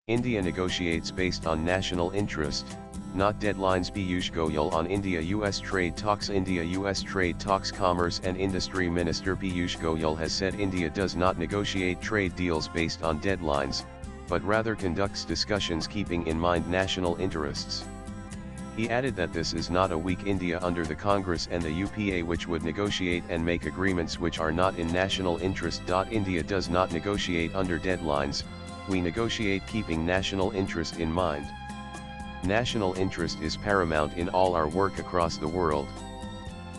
India negotiates based on national interest, not deadlines. Piyush Goyal on India-US trade talks. India-US trade talks. Commerce and Industry Minister Piyush Goyal has said India does not negotiate trade deals based on deadlines, but rather conducts discussions keeping in mind national interests. He added that this is not a weak India under the Congress and the UPA, which would negotiate and make agreements which are not in national interest. India does not negotiate under deadlines, we negotiate keeping national interest in mind. National interest is paramount in all our work across the world.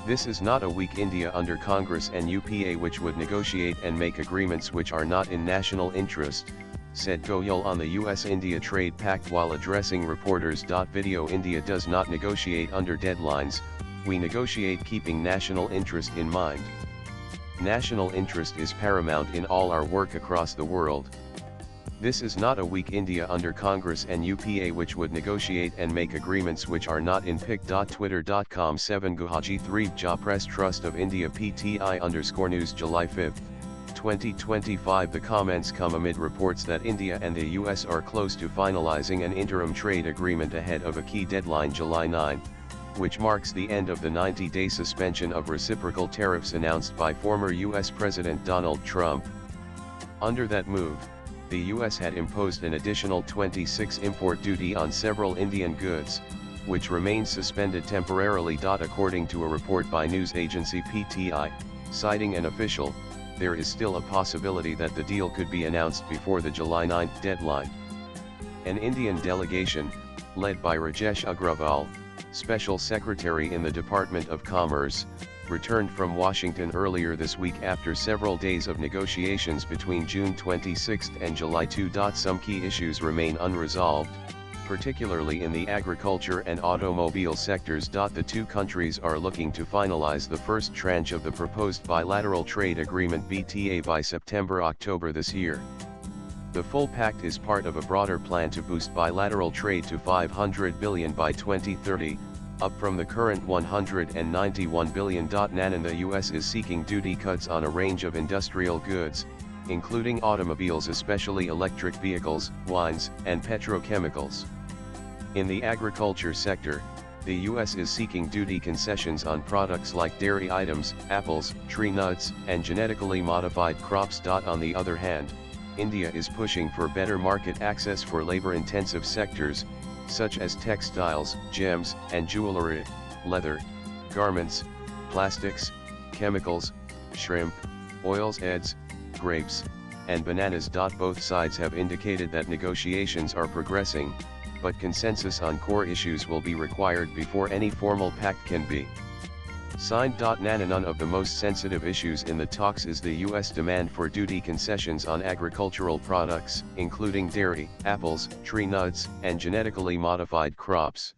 This is not a weak India under Congress and UPA, which would negotiate and make agreements which are not in national interest, said Goyal on the US-India trade pact while addressing reporters. Video India does not negotiate under deadlines, we negotiate keeping national interest in mind. National interest is paramount in all our work across the world. This is not a weak India under Congress and UPA, which would negotiate and make agreements which are not in pic. Twitter.com 7 Gujaji 3 Ja Press Trust of India PTI_news July 5, 2025. The comments come amid reports that India and the US are close to finalizing an interim trade agreement ahead of a key deadline, July 9, which marks the end of the 90-day suspension of reciprocal tariffs announced by former US President Donald Trump. Under that move, the US had imposed an additional 26 import duty on several Indian goods, which remains suspended temporarily. According to a report by news agency PTI, citing an official, there is still a possibility that the deal could be announced before the July 9 deadline. An Indian delegation, led by Rajesh Agrawal, Special Secretary in the Department of Commerce, returned from Washington earlier this week after several days of negotiations between June 26 and July 2. Some key issues remain unresolved, particularly in the agriculture and automobile sectors. The two countries are looking to finalize the first tranche of the proposed bilateral trade agreement (BTA) by September-October this year. The full pact is part of a broader plan to boost bilateral trade to $500 billion by 2030, up from the current $191 billion. And the US is seeking duty cuts on a range of industrial goods, including automobiles, especially electric vehicles, wines, and petrochemicals. In the agriculture sector, the US is seeking duty concessions on products like dairy items, apples, tree nuts, and genetically modified crops. On the other hand, India is pushing for better market access for labor-intensive sectors, such as textiles, gems, and jewelry, leather, garments, plastics, chemicals, shrimp, oils, eggs, grapes, and bananas. Both sides have indicated that negotiations are progressing, but consensus on core issues will be required before any formal pact can be signed. None of the most sensitive issues in the talks is the US demand for duty concessions on agricultural products, including dairy, apples, tree nuts, and genetically modified crops.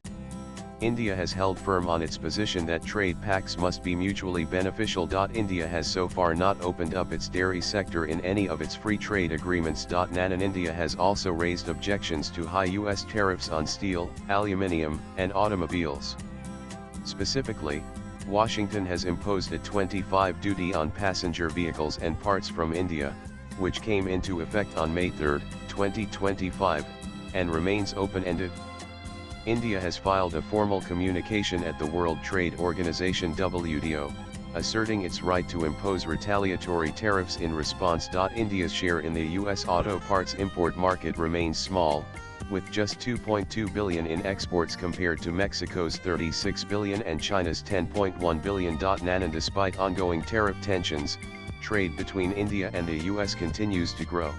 India has held firm on its position that trade pacts must be mutually beneficial. India has so far not opened up its dairy sector in any of its free trade agreements. India has also raised objections to high US tariffs on steel, aluminium, and automobiles. Specifically, Washington has imposed a 25% duty on passenger vehicles and parts from India, which came into effect on May 3, 2025, and remains open-ended. India has filed a formal communication at the World Trade Organization (WTO), asserting its right to impose retaliatory tariffs in response. India's share in the US auto parts import market remains small, with just $2.2 billion in exports compared to Mexico's $36 billion and China's $10.1 billion. And despite ongoing tariff tensions, trade between India and the US continues to grow.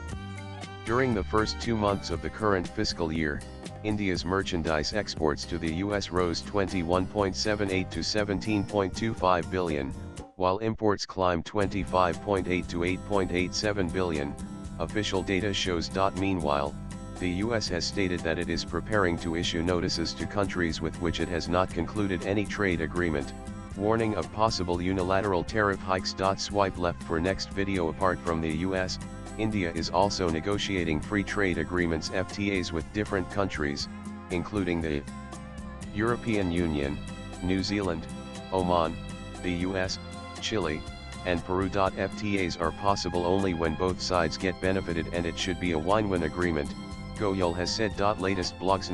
During the first 2 months of the current fiscal year, India's merchandise exports to the US rose 21.78% to $17.25 billion, while imports climbed 25.8% to $8.87 billion, official data shows. Meanwhile, the US has stated that it is preparing to issue notices to countries with which it has not concluded any trade agreement, warning of possible unilateral tariff hikes. Swipe left for next video. Apart from the US, India is also negotiating free trade agreements (FTAs) with different countries, including the European Union, New Zealand, Oman, the US, Chile, and Peru. FTAs are possible only when both sides get benefited, and it should be a win-win agreement, Goyal has said. Latest blogs.